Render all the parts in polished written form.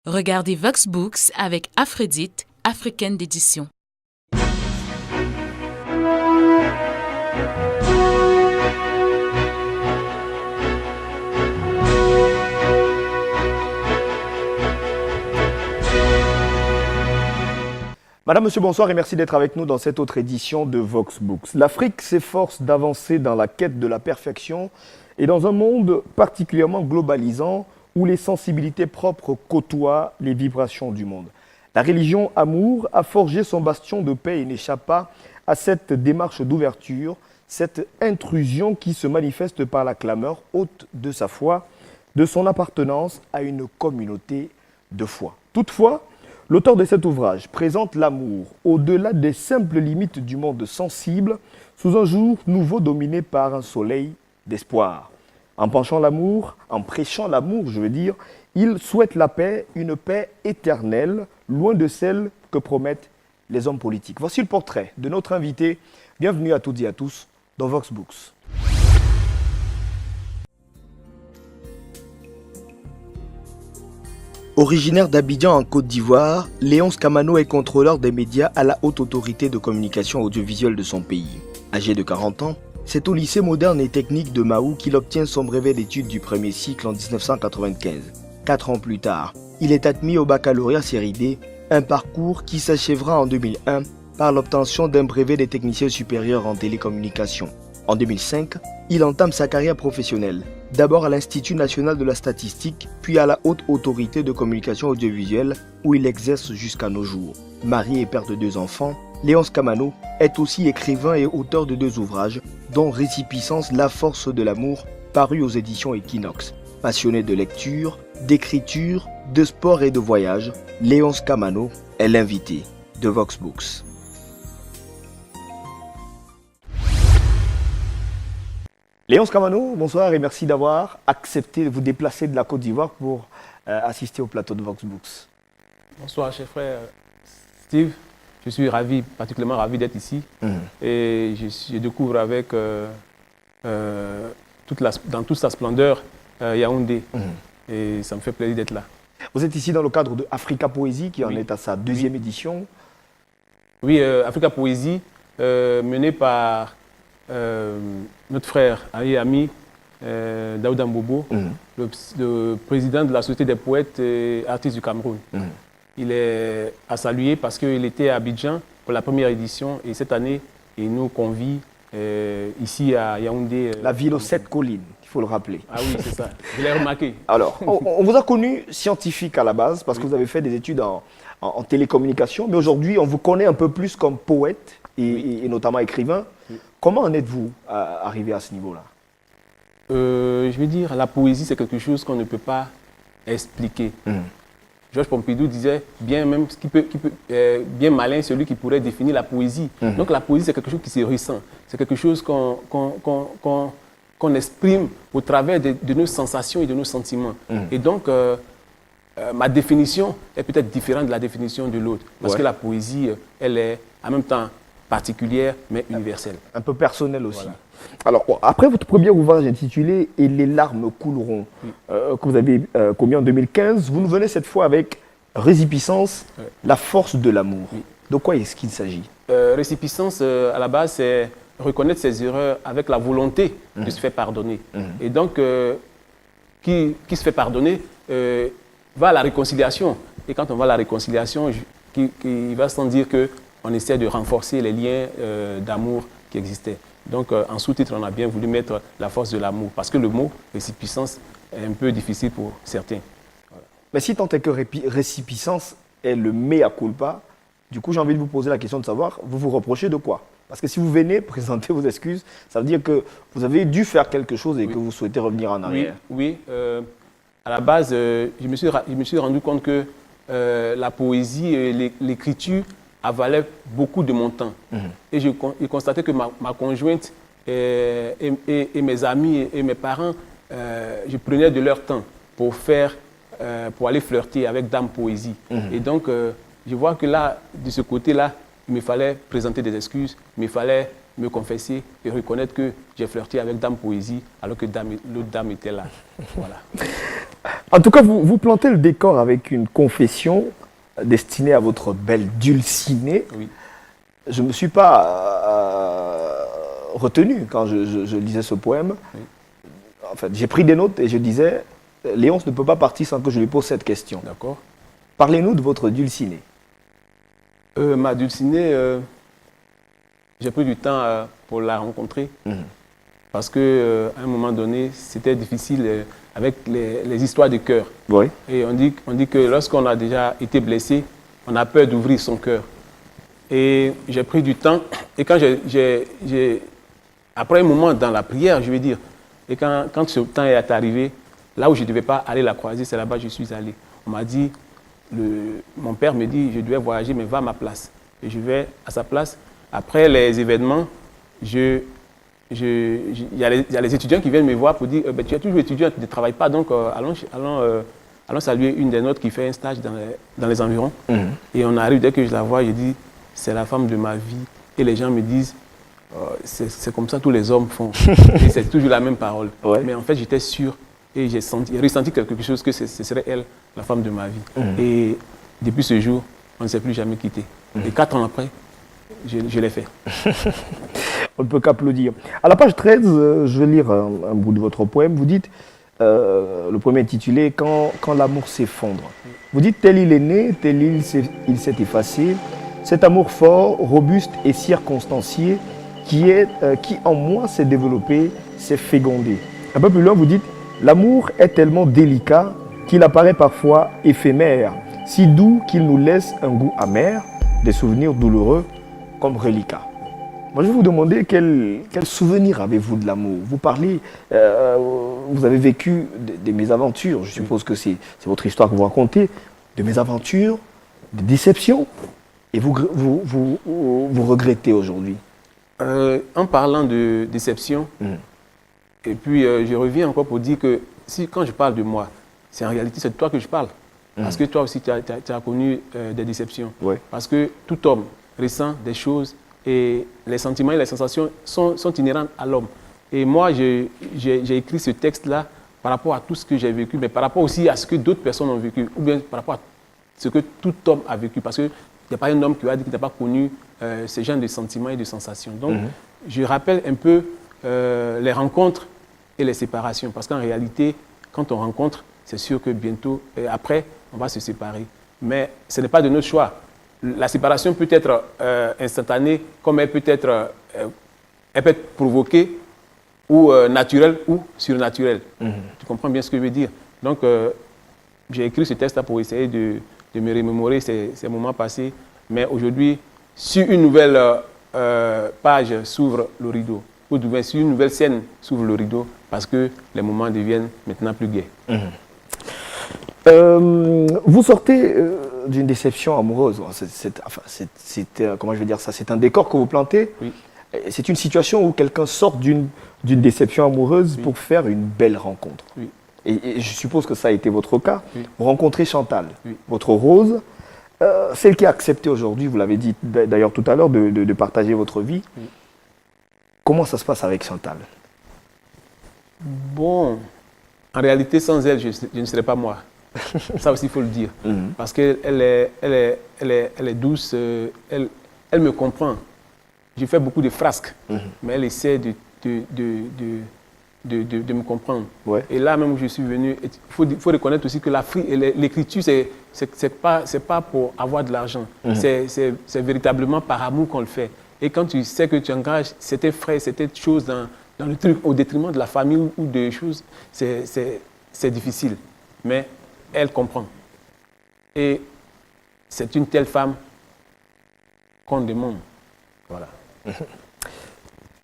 Regardez Vox Books avec Aphrodite, africaine d'édition. Madame, Monsieur, bonsoir et merci d'être avec nous dans cette autre édition de Vox Books. L'Afrique s'efforce d'avancer dans la quête de la perfection et dans un monde particulièrement globalisant où les sensibilités propres côtoient les vibrations du monde. La religion Amour a forgé son bastion de paix et n'échappe pas à cette démarche d'ouverture, cette intrusion qui se manifeste par la clameur haute de sa foi, de son appartenance à une communauté de foi. Toutefois, l'auteur de cet ouvrage présente l'amour au-delà des simples limites du monde sensible, sous un jour nouveau dominé par un soleil d'espoir. En prêchant l'amour, il souhaite la paix, une paix éternelle, loin de celle que promettent les hommes politiques. Voici le portrait de notre invité. Bienvenue à toutes et à tous dans Vox Books. Originaire d'Abidjan en Côte d'Ivoire, Léonce Kamano est contrôleur des médias à la haute autorité de communication audiovisuelle de son pays. Âgé de 40 ans, c'est au lycée moderne et technique de Mahou qu'il obtient son brevet d'études du premier cycle en 1995. 4 ans plus tard, il est admis au baccalauréat série D, un parcours qui s'achèvera en 2001 par l'obtention d'un brevet des techniciens supérieurs en télécommunications. En 2005, il entame sa carrière professionnelle, d'abord à l'Institut national de la statistique, puis à la Haute autorité de communication audiovisuelle, où il exerce jusqu'à nos jours. Marié et père de 2 enfants, Léonce Kamano est aussi écrivain et auteur de 2 ouvrages, dont Récipiscence, la force de l'amour, paru aux éditions Equinox. Passionné de lecture, d'écriture, de sport et de voyage, Léonce Kamano est l'invité de Vox Books. Léonce Kamano, bonsoir et merci d'avoir accepté de vous déplacer de la Côte d'Ivoire pour assister au plateau de Vox Books. Bonsoir, cher frère Steve. Je suis particulièrement ravi d'être ici. Et je découvre avec, dans toute sa splendeur, Yaoundé. Et ça me fait plaisir d'être là. Vous êtes ici dans le cadre de Africa Poésie, qui en est à sa 2e édition. Oui, Africa Poésie, menée par notre frère et ami Daouda Mbobo, le président de la Société des poètes et artistes du Cameroun. Il est à saluer parce qu'il était à Abidjan pour la première édition et cette année, il nous convie ici à Yaoundé. La ville aux 7 collines, il faut le rappeler. Ah oui, c'est ça, je l'ai remarqué. Alors, on vous a connu scientifique à la base parce que vous avez fait des études en télécommunication, mais aujourd'hui, on vous connaît un peu plus comme poète et notamment écrivain. Comment en êtes-vous arrivé à ce niveau-là? Je veux dire, la poésie, c'est quelque chose qu'on ne peut pas expliquer. Georges Pompidou disait bien malin celui qui pourrait définir la poésie. Donc la poésie, c'est quelque chose qui se ressent. C'est quelque chose qu'on exprime au travers de nos sensations et de nos sentiments. Et donc, ma définition est peut-être différente de la définition de l'autre. Parce que la poésie, elle est en même temps particulière, mais universelle. Un peu personnelle aussi. Voilà. Alors, après votre premier ouvrage intitulé « Et les larmes couleront », que vous avez commis en 2015, vous nous venez cette fois avec Récipiscence, la force de l'amour. De quoi est-ce qu'il s'agit? Récipiscence, à la base, c'est reconnaître ses erreurs avec la volonté de se faire pardonner. Et donc, qui se fait pardonner va à la réconciliation. Et quand on va à la réconciliation, il va sans dire qu'on essaie de renforcer les liens d'amour qui existaient. Donc, en sous-titre, on a bien voulu mettre la force de l'amour, parce que le mot récipiscence est un peu difficile pour certains. Voilà. Mais si tant est que récipiscence est le mea culpa, du coup, j'ai envie de vous poser la question de savoir, vous vous reprochez de quoi? Parce que si vous venez présenter vos excuses, ça veut dire que vous avez dû faire quelque chose et que vous souhaitez revenir en arrière. Oui. À la base, je me suis rendu compte que la poésie et l'écriture avalait beaucoup de mon temps. Et j'ai constaté que ma conjointe et mes amis et mes parents, je prenais de leur temps pour aller flirter avec Dame Poésie. Et donc, je vois que là, de ce côté-là, il me fallait présenter des excuses, il me fallait me confesser et reconnaître que j'ai flirté avec Dame Poésie alors que l'autre dame était là. Voilà. En tout cas, vous plantez le décor avec une confession destinée à votre belle Dulcinée. Oui. Je ne me suis pas retenu quand je lisais ce poème. Oui. En fait, j'ai pris des notes et je disais, Léonce ne peut pas partir sans que je lui pose cette question. D'accord. Parlez-nous de votre Dulcinée. Ma Dulcinée, j'ai pris du temps pour la rencontrer. Parce qu'à un moment donné, c'était difficile avec les histoires de cœur. Oui. Et on dit que lorsqu'on a déjà été blessé, on a peur d'ouvrir son cœur. Et j'ai pris du temps. Et quand après un moment dans la prière, je veux dire, et quand ce temps est arrivé, là où je ne devais pas aller la croiser, c'est là-bas que je suis allé. On m'a dit, mon père me dit, je devais voyager, mais va à ma place. Et je vais à sa place. Après les événements, il y a les étudiants qui viennent me voir pour dire tu es toujours étudiant, tu ne travailles pas, donc allons saluer une des nôtres qui fait un stage dans les environs. Et on arrive, dès que je la vois, je dis c'est la femme de ma vie. Et les gens me disent c'est comme ça tous les hommes font. Et c'est toujours la même parole. Ouais. Mais en fait, j'étais sûr et j'ai ressenti quelque chose que ce serait elle, la femme de ma vie. Et depuis ce jour, on ne s'est plus jamais quitté. Et 4 ans après, je l'ai fait. On ne peut qu'applaudir. À la page 13, je vais lire un bout de votre poème. Vous dites, le poème est intitulé Quand l'amour s'effondre. Vous dites, tel il est né, tel il s'est effacé. Cet amour fort, robuste et circonstancié qui en moi s'est développé, s'est fécondé. Un peu plus loin, vous dites, l'amour est tellement délicat qu'il apparaît parfois éphémère, si doux qu'il nous laisse un goût amer, des souvenirs douloureux comme reliquats. Moi, je vais vous demander quel souvenir avez-vous de l'amour? Vous parlez, vous avez vécu des mésaventures, je suppose que c'est votre histoire que vous racontez, de mésaventures, de déceptions, et vous regrettez aujourd'hui. En parlant de déception, et puis je reviens encore pour dire que quand je parle de moi, c'est en réalité c'est de toi que je parle. Parce que toi aussi tu as connu des déceptions. Ouais. Parce que tout homme ressent des choses et les sentiments et les sensations sont inhérents à l'homme. Et moi, j'ai écrit ce texte-là par rapport à tout ce que j'ai vécu, mais par rapport aussi à ce que d'autres personnes ont vécu, ou bien par rapport à ce que tout homme a vécu. Parce qu'il n'y a pas un homme qui a dit qu'il n'a pas connu ce genre de sentiments et de sensations. Donc, je rappelle un peu les rencontres et les séparations. Parce qu'en réalité, quand on rencontre, c'est sûr que bientôt, après, on va se séparer. Mais ce n'est pas de notre choix. La séparation peut être instantanée, comme elle peut être provoquée, ou naturelle, ou surnaturelle. Tu comprends bien ce que je veux dire? Donc, j'ai écrit ce texte-là pour essayer de me remémorer ces moments passés. Mais aujourd'hui, sur une nouvelle page s'ouvre le rideau. Ou sur une nouvelle scène s'ouvre le rideau, parce que les moments deviennent maintenant plus gais. Vous sortez d'une déception amoureuse. Comment je vais dire ça? C'est un décor que vous plantez. Oui. C'est une situation où quelqu'un sort d'une déception amoureuse Oui. pour faire une belle rencontre. Oui. Et je suppose que ça a été votre cas. Oui. Vous rencontrez Chantal, Oui. votre rose, celle qui a accepté aujourd'hui, vous l'avez dit d'ailleurs tout à l'heure, de partager votre vie. Oui. Comment ça se passe avec Chantal? Bon, en réalité, sans elle, je ne serais pas moi. Ça aussi, il faut le dire. Parce qu'elle est douce, elle me comprend. Je fais beaucoup de frasques, mais elle essaie de me comprendre. Ouais. Et là même où je suis venu, il faut reconnaître aussi que l'écriture, c'est pas pour avoir de l'argent. C'est véritablement par amour qu'on le fait. Et quand tu sais que tu engages certains frais, certaines choses dans le truc, au détriment de la famille ou de choses, c'est difficile. Mais elle comprend. Et c'est une telle femme qu'on demande. Voilà.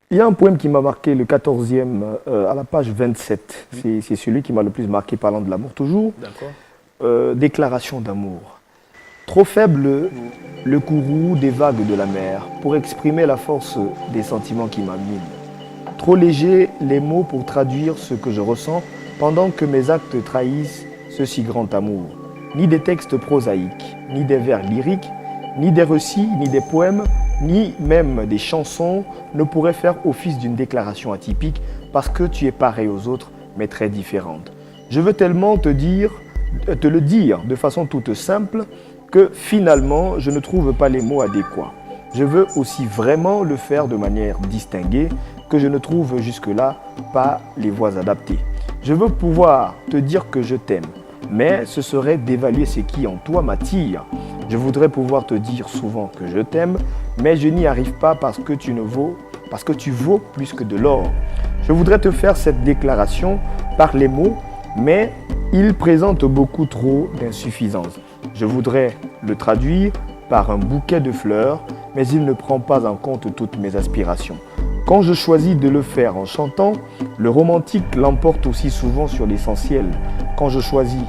Il y a un poème qui m'a marqué, le 14e, à la page 27. C'est celui qui m'a le plus marqué parlant de l'amour, toujours. D'accord. Déclaration d'amour. Trop faible le courroux des vagues de la mer pour exprimer la force des sentiments qui m'animent. Trop léger les mots pour traduire ce que je ressens pendant que mes actes trahissent ce si grand amour. Ni des textes prosaïques, ni des vers lyriques, ni des récits, ni des poèmes, ni même des chansons ne pourraient faire office d'une déclaration atypique parce que tu es pareil aux autres, mais très différente. Je veux tellement te le dire de façon toute simple que finalement, je ne trouve pas les mots adéquats. Je veux aussi vraiment le faire de manière distinguée que je ne trouve jusque-là pas les voies adaptées. Je veux pouvoir te dire que je t'aime, mais ce serait d'évaluer ce qui en toi m'attire. Je voudrais pouvoir te dire souvent que je t'aime, mais je n'y arrive pas parce que tu vaux plus que de l'or. Je voudrais te faire cette déclaration par les mots, mais ils présentent beaucoup trop d'insuffisance. Je voudrais le traduire par un bouquet de fleurs, mais il ne prend pas en compte toutes mes aspirations. Quand je choisis de le faire en chantant, le romantique l'emporte aussi souvent sur l'essentiel. Quand je choisis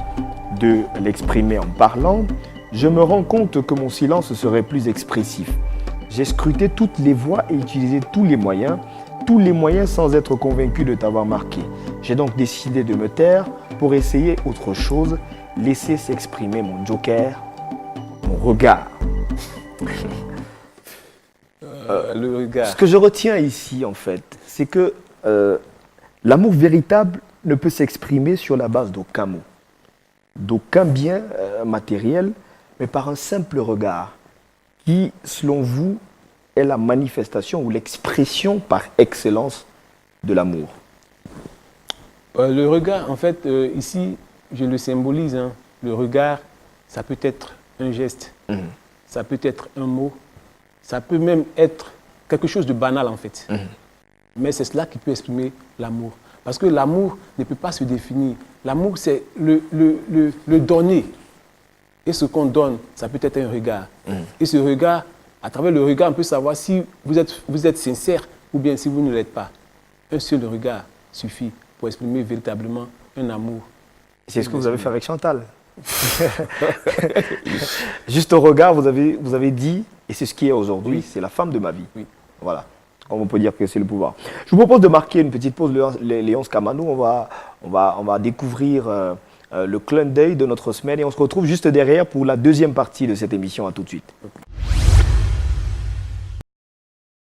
de l'exprimer en parlant, je me rends compte que mon silence serait plus expressif. J'ai scruté toutes les voies et utilisé tous les moyens sans être convaincu de t'avoir marqué. J'ai donc décidé de me taire pour essayer autre chose, laisser s'exprimer mon joker, mon regard. Le regard. Ce que je retiens ici, en fait, c'est que l'amour véritable ne peut s'exprimer sur la base d'aucun mot, d'aucun bien matériel, mais par un simple regard qui, selon vous, est la manifestation ou l'expression par excellence de l'amour. Le regard, en fait, ici, je le symbolise. Hein. Le regard, ça peut être un geste, ça peut être un mot, ça peut même être quelque chose de banal, en fait. Mais c'est cela qui peut exprimer l'amour. Parce que l'amour ne peut pas se définir. L'amour, c'est le donner. Et ce qu'on donne, ça peut être un regard. Et ce regard, à travers le regard, on peut savoir si vous êtes sincère ou bien si vous ne l'êtes pas. Un seul regard suffit pour exprimer véritablement un amour. C'est ce que vous avez fait avec Chantal. Juste au regard, vous avez dit, et c'est ce qui est aujourd'hui, c'est la femme de ma vie. Oui. Voilà. On peut dire que c'est le pouvoir. Je vous propose de marquer une petite pause, Léonce Kamano. On va découvrir le clin d'œil de notre semaine et on se retrouve juste derrière pour la deuxième partie de cette émission. À tout de suite.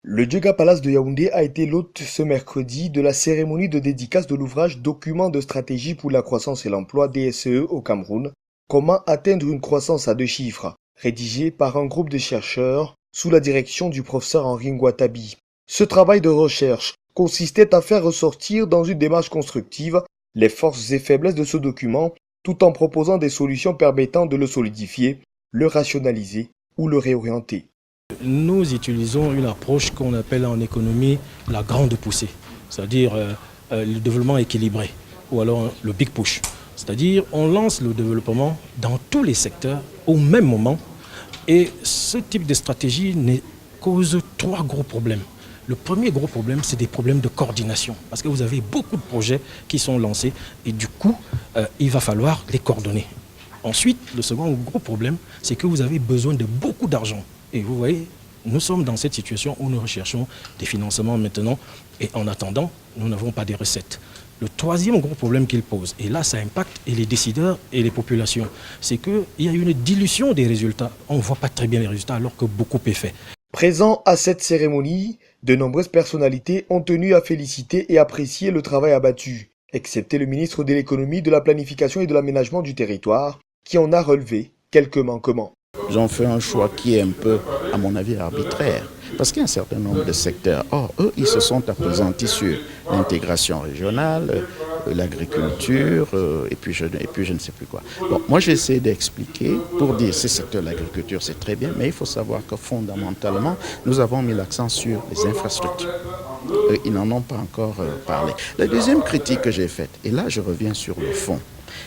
Le Djega Palace de Yaoundé a été l'hôte ce mercredi de la cérémonie de dédicace de l'ouvrage Document de stratégie pour la croissance et l'emploi DSE au Cameroun. Comment atteindre une croissance à 2 chiffres, rédigé par un groupe de chercheurs sous la direction du professeur Henri Ngouatabi. Ce travail de recherche consistait à faire ressortir dans une démarche constructive les forces et faiblesses de ce document, tout en proposant des solutions permettant de le solidifier, le rationaliser ou le réorienter. Nous utilisons une approche qu'on appelle en économie la grande poussée, c'est-à-dire le développement équilibré, ou alors le big push. C'est-à-dire on lance le développement dans tous les secteurs au même moment et ce type de stratégie cause 3 gros problèmes. Le premier gros problème, c'est des problèmes de coordination parce que vous avez beaucoup de projets qui sont lancés et du coup, il va falloir les coordonner. Ensuite, le second gros problème, c'est que vous avez besoin de beaucoup d'argent. Et vous voyez, nous sommes dans cette situation où nous recherchons des financements maintenant et en attendant, nous n'avons pas de recettes. Le troisième gros problème qu'il pose, et là ça impacte et les décideurs et les populations, c'est qu'il y a une dilution des résultats. On ne voit pas très bien les résultats alors que beaucoup est fait. Présents à cette cérémonie, de nombreuses personnalités ont tenu à féliciter et apprécier le travail abattu, excepté le ministre de l'économie, de la planification et de l'aménagement du territoire, qui en a relevé quelques manquements. Ils ont fait un choix qui est un peu, à mon avis, arbitraire. Parce qu'il y a un certain nombre de secteurs. Or, eux, ils se sont appesantis sur l'intégration régionale, l'agriculture, et puis je ne sais plus quoi. Bon, moi, j'ai essayé d'expliquer pour dire ces secteurs de l'agriculture, c'est très bien, mais il faut savoir que fondamentalement, nous avons mis l'accent sur les infrastructures. Ils n'en ont pas encore parlé. La deuxième critique que j'ai faite, et là, je reviens sur le fond,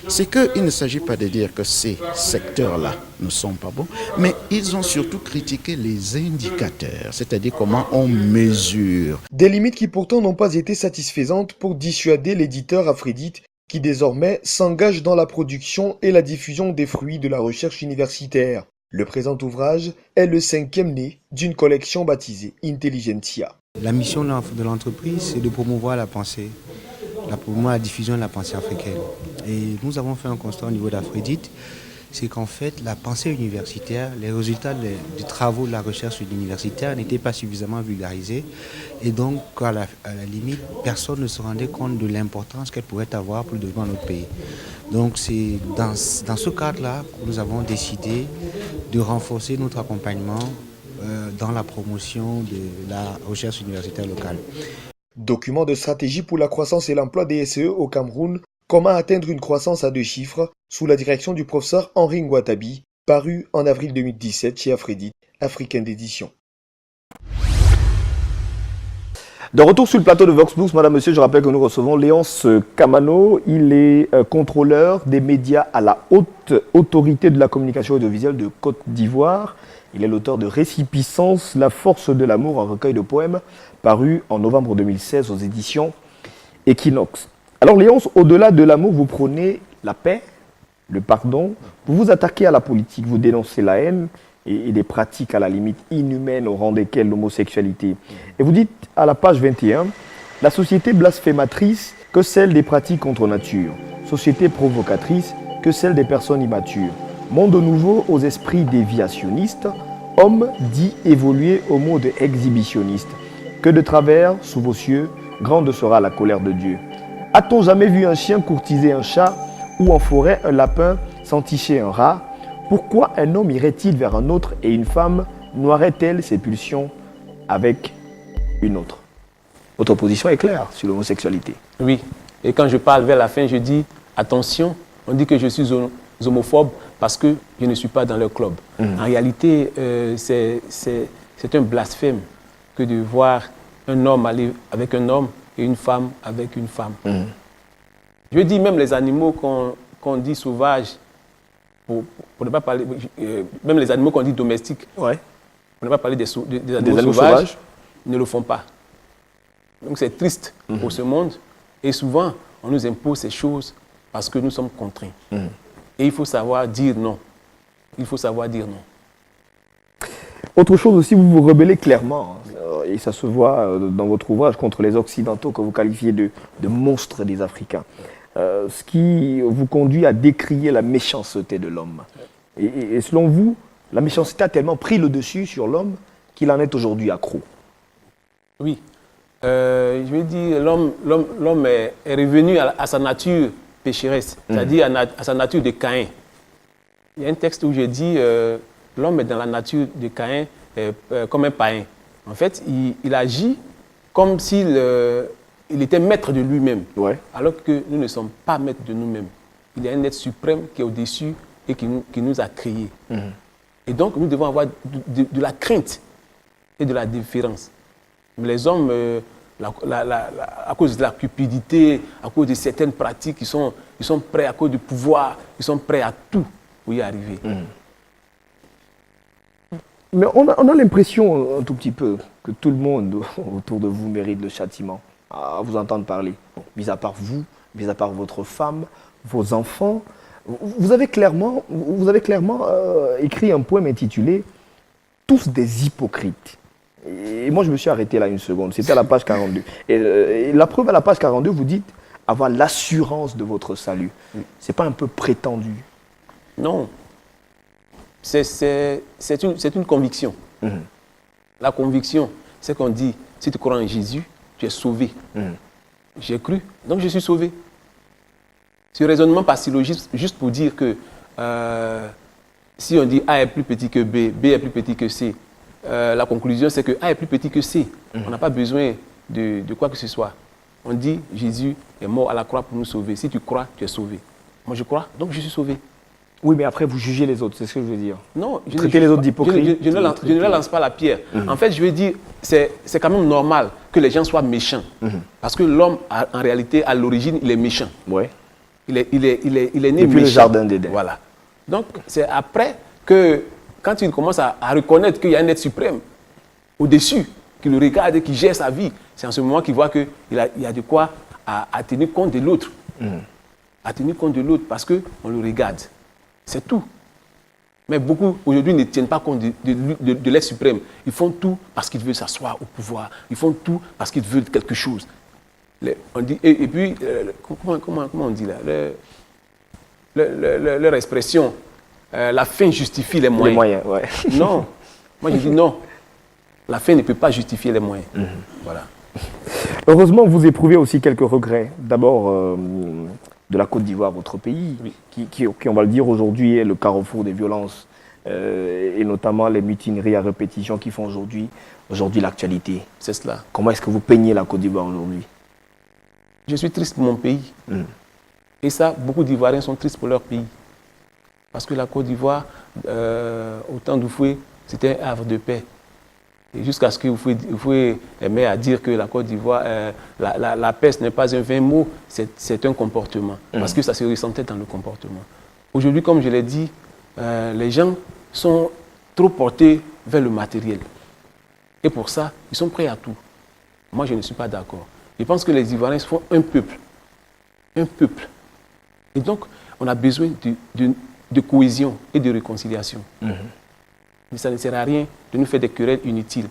c'est qu'il ne s'agit pas de dire que ces secteurs-là ne sont pas bons, mais ils ont surtout critiqué les indicateurs, c'est-à-dire comment on mesure. Des limites qui pourtant n'ont pas été satisfaisantes pour dissuader l'éditeur Afridite qui désormais s'engage dans la production et la diffusion des fruits de la recherche universitaire. Le présent ouvrage est le 5e né d'une collection baptisée Intelligentsia. La mission de l'entreprise, c'est de promouvoir la pensée, la diffusion de la pensée africaine. Et nous avons fait un constat au niveau d'Afridite c'est qu'en fait, la pensée universitaire, les résultats des travaux de la recherche universitaire n'étaient pas suffisamment vulgarisés. Et donc, à la limite, personne ne se rendait compte de l'importance qu'elle pourrait avoir pour le développement de notre pays. Donc, c'est dans ce cadre-là que nous avons décidé de renforcer notre accompagnement dans la promotion de la recherche universitaire locale. Document de stratégie pour la croissance et l'emploi des SE au Cameroun, comment atteindre une croissance à 2 chiffres, sous la direction du professeur Henri Ngouatabi, paru en avril 2017 chez Afredit, Africaine d'édition. De retour sur le plateau de Voxbooks, madame, monsieur, je rappelle que nous recevons Léonce Kamano. Il est contrôleur des médias à la haute autorité de la communication audiovisuelle de Côte d'Ivoire. Il est l'auteur de Récipiscence, la force de l'amour, un recueil de poèmes paru en novembre 2016 aux éditions Equinox. Alors Léonce, au-delà de l'amour, vous prônez la paix, le pardon, vous vous attaquez à la politique, vous dénoncez la haine et des pratiques à la limite inhumaines au rang desquelles l'homosexualité. Et vous dites à la page 21, la société blasphématrice que celle des pratiques contre nature, société provocatrice que celle des personnes immatures, monde nouveau aux esprits déviationnistes, homme dit évoluer au mode exhibitionniste, que de travers sous vos cieux, grande sera la colère de Dieu. A-t-on jamais vu un chien courtiser un chat ou en forêt un lapin s'enticher un rat? Pourquoi un homme irait-il vers un autre et une femme noierait-elle ses pulsions avec une autre? Votre position est claire sur l'homosexualité. Oui, et quand je parle vers la fin, je dis attention, on dit que je suis homophobe parce que je ne suis pas dans leur club. En réalité, c'est un blasphème que de voir un homme aller avec un homme et une femme avec une femme. Je dis même les animaux qu'on dit sauvages, pour ne pas parler, même les animaux qu'on dit domestiques, Ouais. pour ne pas parler des animaux sauvages, ne le font pas. Donc c'est triste pour ce monde. Et souvent, on nous impose ces choses parce que nous sommes contraints. Et il faut savoir dire non. Il faut savoir dire non. Autre chose aussi, vous vous rebellez clairement, et ça se voit dans votre ouvrage, contre les Occidentaux que vous qualifiez de monstres des Africains. Ce qui vous conduit à décrier la méchanceté de l'homme. Et selon vous, la méchanceté a tellement pris le dessus sur l'homme qu'il en est aujourd'hui accro. Oui. Je vais dire, l'homme est revenu à sa nature pécheresse, c'est-à-dire à sa nature de Caïn. Il y a un texte où je dis, l'homme est dans la nature de Caïn comme un païen. En fait, il agit comme s'il il était maître de lui-même, alors que nous ne sommes pas maîtres de nous-mêmes. Il y a un être suprême qui est au-dessus et qui nous a créés. Et donc, nous devons avoir de la crainte et de la déférence. Mais les hommes, à cause de la cupidité, à cause de certaines pratiques, ils sont prêts, à cause du pouvoir, ils sont prêts à tout pour y arriver. Mais on a l'impression un tout petit peu que tout le monde autour de vous mérite le châtiment, à vous entendre parler. Bon, mis à part vous, mis à part votre femme, vos enfants, vous avez clairement écrit un poème intitulé « Tous des hypocrites ». Et moi, je me suis arrêté là une seconde. C'était à la page 42. Et la preuve, à la page 42, vous dites avoir l'assurance de votre salut. C'est pas un peu prétendu? Non. C'est une conviction. La conviction, c'est qu'on dit, si tu crois en Jésus, tu es sauvé. J'ai cru, donc je suis sauvé. Ce raisonnement par syllogisme, juste pour dire que si on dit A est plus petit que B, B est plus petit que C, la conclusion c'est que A est plus petit que C. On n'a pas besoin de quoi que ce soit. On dit Jésus est mort à la croix pour nous sauver. Si tu crois, tu es sauvé. Moi je crois, donc je suis sauvé. Oui, mais après, vous jugez les autres, c'est ce que je veux dire. Non, je traitez les autres d'hypocrites. Je ne leur lance pas la pierre. En fait, je veux dire, c'est quand même normal que les gens soient méchants. Parce que l'homme, en réalité, à l'origine, il est méchant. Ouais. Il est né Depuis méchant. le jardin d'Éden. Voilà. Donc, c'est après que, quand il commence à reconnaître qu'il y a un être suprême au-dessus, qui le regarde et qui gère sa vie, c'est en ce moment qu'il voit qu'il y a de quoi à tenir compte de l'autre. À tenir compte de l'autre parce qu'on le regarde. C'est tout. Mais beaucoup, aujourd'hui, ne tiennent pas compte de l'être suprême. Ils font tout parce qu'ils veulent s'asseoir au pouvoir. Ils font tout parce qu'ils veulent quelque chose. On dit, et puis, comment on dit là leur expression, la fin justifie les moyens. Les moyens, ouais. Non. Moi, je dis non. La fin ne peut pas justifier les moyens. Voilà. Heureusement, vous éprouvez aussi quelques regrets. D'abord, de la Côte d'Ivoire, votre pays, qui, on va le dire aujourd'hui, est le carrefour des violences, et notamment les mutineries à répétition qui font aujourd'hui l'actualité. C'est cela. Comment est-ce que vous peignez la Côte d'Ivoire aujourd'hui? Je suis triste pour mon pays. Et ça, beaucoup d'Ivoiriens sont tristes pour leur pays. Parce que la Côte d'Ivoire, au temps d'Oufoué, c'était un havre de paix. Et jusqu'à ce que Oufoué aimait à dire que la Côte d'Ivoire, la paix, ce n'est pas un vain mot, c'est un comportement. Parce que ça se ressentait dans le comportement. Aujourd'hui, comme je l'ai dit, les gens sont trop portés vers le matériel. Et pour ça, ils sont prêts à tout. Moi, je ne suis pas d'accord. Je pense que les Ivoiriens font un peuple. Un peuple. Et donc, on a besoin de cohésion et de réconciliation. Mais ça ne sert à rien de nous faire des querelles inutiles.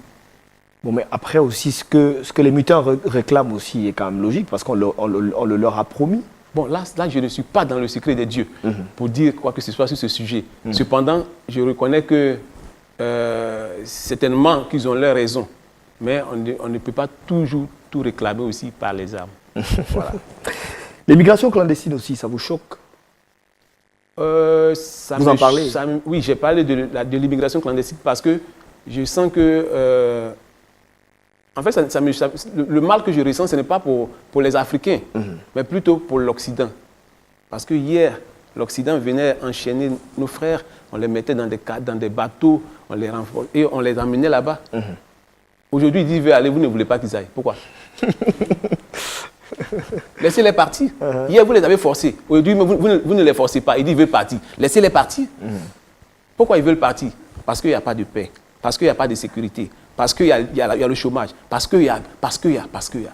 Bon, mais après aussi, ce que les mutins réclament aussi est quand même logique, parce qu'on le leur a promis. Bon, là, je ne suis pas dans le secret des dieux pour dire quoi que ce soit sur ce sujet. Cependant, je reconnais que certainement qu'ils ont leur raison. Mais on ne peut pas toujours tout réclamer aussi par les armes. Voilà. L'immigration clandestine aussi, ça vous choque? Vous en parlez? Oui, j'ai parlé de l'immigration clandestine parce que je sens que... en fait, le mal que je ressens, ce n'est pas pour les Africains, mais plutôt pour l'Occident. Parce que hier, l'Occident venait enchaîner nos frères, on les mettait dans des bateaux, on les renforçait et on les emmenait là-bas. Aujourd'hui, ils disent, veulent aller, vous ne voulez pas qu'ils aillent. Pourquoi? Laissez-les partir. Hier, vous les avez forcés. Aujourd'hui, vous ne les forcez pas. Ils disent, ils veulent partir. Laissez-les partir. Pourquoi ils veulent partir? Parce qu'il n'y a pas de paix. Parce qu'il n'y a pas de sécurité. Parce qu'il y a le chômage. Parce qu'il y a.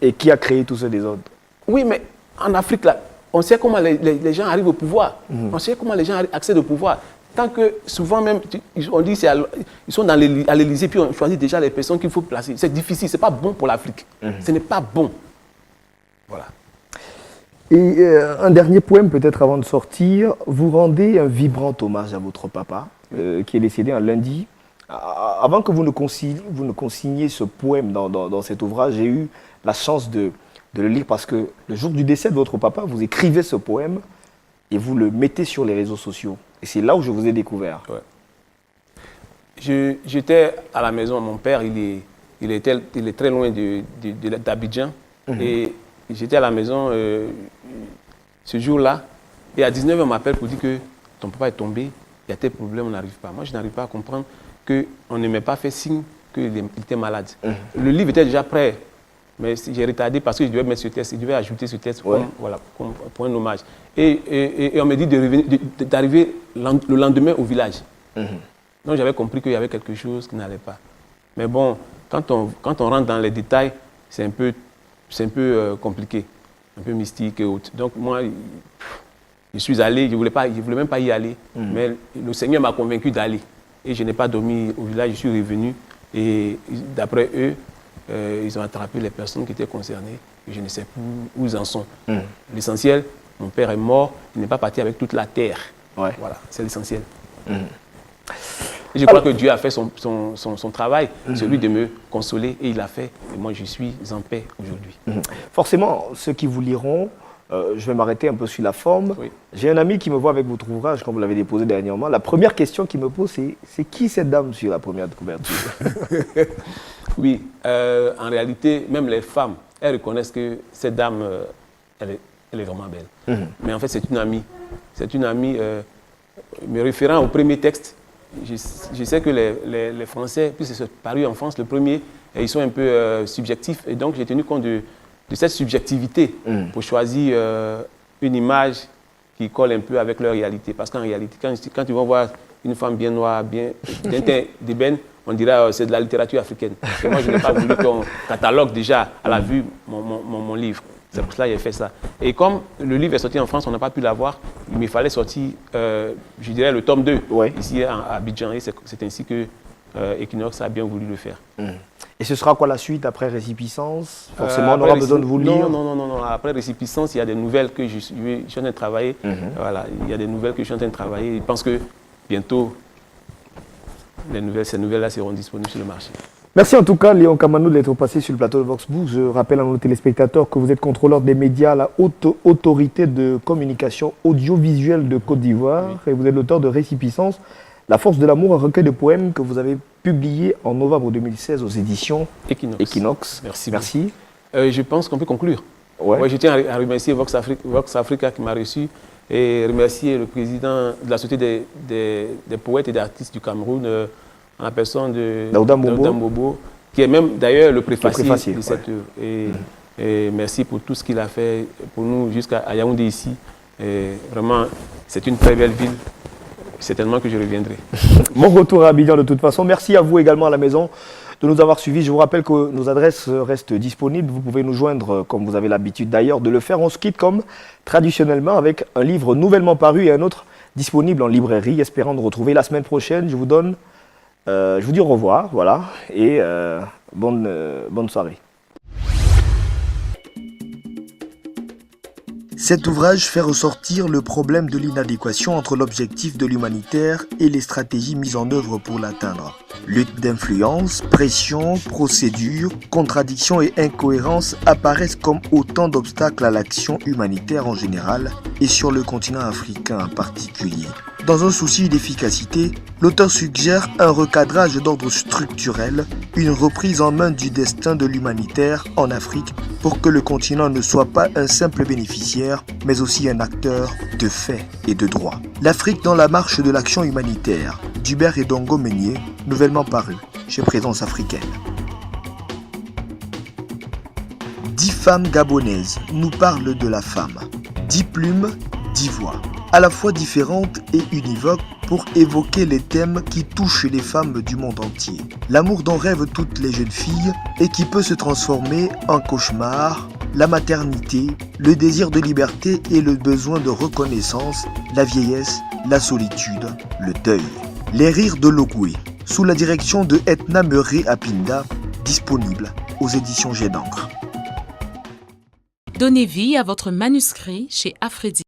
Et qui a créé tout ce désordre? Oui, mais en Afrique, là, on sait comment les gens arrivent au pouvoir. On sait comment les gens accèdent au pouvoir. Tant que, souvent même, on dit ils sont à l'Élysée, puis on choisit déjà les personnes qu'il faut placer. C'est difficile, ce n'est pas bon pour l'Afrique. Ce n'est pas bon. Voilà. Et un dernier poème peut-être avant de sortir. Vous rendez un vibrant hommage à votre papa, qui est décédé un lundi. Avant que vous ne consigniez ce poème dans cet ouvrage, j'ai eu la chance de le lire parce que le jour du décès de votre papa, vous écrivez ce poème et vous le mettez sur les réseaux sociaux. Et c'est là où je vous ai découvert. Ouais. J'étais à la maison, mon père, il est très loin d'Abidjan. Et j'étais à la maison ce jour-là. Et à 19h, on m'appelle pour dire que ton papa est tombé, il y a tel problème, on n'arrive pas. Moi, je n'arrive pas à comprendre qu'on ne m'ait pas fait signe qu'il était malade. Le livre était déjà prêt, mais j'ai retardé parce que je devais mettre ce texte, je devais ajouter ce texte pour un hommage. Et on m'a dit d'arriver le lendemain au village. Donc j'avais compris qu'il y avait quelque chose qui n'allait pas. Mais bon, quand on rentre dans les détails, c'est un peu compliqué, un peu mystique et autres. Donc moi, je suis allé, je ne voulais même pas y aller, mais le Seigneur m'a convaincu d'aller. Et je n'ai pas dormi au village, je suis revenu. Et d'après eux, ils ont attrapé les personnes qui étaient concernées. Et je ne sais plus où ils en sont. L'essentiel, mon père est mort, il n'est pas parti avec toute la terre. Ouais. Voilà, c'est l'essentiel. Et je crois que Dieu a fait son travail, celui de me consoler, et il l'a fait. Et moi, je suis en paix aujourd'hui. Forcément, ceux qui vous liront, je vais m'arrêter un peu sur la forme. Oui. J'ai un ami qui me voit avec votre ouvrage, quand vous l'avez déposé dernièrement. La première question qu'il me pose, c'est qui cette dame sur la première couverture? Oui, en réalité, même les femmes, elles reconnaissent que cette dame, elle est vraiment belle. Mais en fait, c'est une amie. C'est une amie, me référant au premier texte. Je sais que les Français, puisque c'est paru en France, le premier, ils sont un peu subjectifs. Et donc, j'ai tenu compte de cette subjectivité pour choisir une image qui colle un peu avec leur réalité. Parce qu'en réalité, quand tu vas voir une femme bien noire, bien d'ébène, on dirait c'est de la littérature africaine. Et moi, je n'ai pas voulu qu'on catalogue déjà à la vue mon livre. C'est pour cela que j'ai fait ça. Et comme le livre est sorti en France, on n'a pas pu l'avoir, il me fallait sortir, je dirais, le tome 2, ici à Abidjan. Et c'est ainsi que Equinox a bien voulu le faire. Et ce sera quoi la suite après Récipiscence? Forcément, on aura besoin de vous lire. Non. Après Récipiscence, il y a des nouvelles que je suis en train de travailler. Voilà, il y a des nouvelles que je suis en train de travailler. Je pense que bientôt, ces nouvelles-là seront disponibles sur le marché. Merci en tout cas, Léon Kamano, d'être passé sur le plateau de Vox Books. Je rappelle à nos téléspectateurs que vous êtes contrôleur des médias à la Haute Autorité de Communication Audiovisuelle de Côte d'Ivoire et vous êtes l'auteur de Récipiscence, La force de l'amour, un recueil de poèmes que vous avez publié en novembre 2016 aux éditions Equinox. Merci. Je pense qu'on peut conclure. Ouais. Je tiens à remercier Vox Africa qui m'a reçu et remercier le président de la Société des poètes et d'artistes du Cameroun, en la personne de Daouda Mbobo, qui est même d'ailleurs le préfacier de cette œuvre. Ouais. Et merci pour tout ce qu'il a fait pour nous jusqu'à Yaoundé ici. Et vraiment, c'est une très belle ville. Certainement que je reviendrai. Mon retour à Abidjan de toute façon. Merci à vous également à la maison de nous avoir suivis. Je vous rappelle que nos adresses restent disponibles. Vous pouvez nous joindre, comme vous avez l'habitude d'ailleurs de le faire. On se quitte comme traditionnellement avec un livre nouvellement paru et un autre disponible en librairie, espérant nous retrouver la semaine prochaine. Je vous dis au revoir, voilà, et bonne soirée. Cet ouvrage fait ressortir le problème de l'inadéquation entre l'objectif de l'humanitaire et les stratégies mises en œuvre pour l'atteindre. Lutte d'influence, pression, procédures, contradictions et incohérences apparaissent comme autant d'obstacles à l'action humanitaire en général et sur le continent africain en particulier. Dans un souci d'efficacité, l'auteur suggère un recadrage d'ordre structurel, une reprise en main du destin de l'humanitaire en Afrique pour que le continent ne soit pas un simple bénéficiaire, mais aussi un acteur de fait et de droit. L'Afrique dans la marche de l'action humanitaire, d'Hubert et Dongo Meunier, nouvellement paru chez Présence africaine. 10 femmes gabonaises nous parlent de la femme. 10 plumes, 10 voix, à la fois différentes et univoques pour évoquer les thèmes qui touchent les femmes du monde entier. L'amour dont rêvent toutes les jeunes filles et qui peut se transformer en cauchemar, la maternité, le désir de liberté et le besoin de reconnaissance, la vieillesse, la solitude, le deuil. Les rires de Logoué, sous la direction de Etna Meuré Apinda, disponible aux éditions Jet d'encre. Donnez vie à votre manuscrit chez Afredi.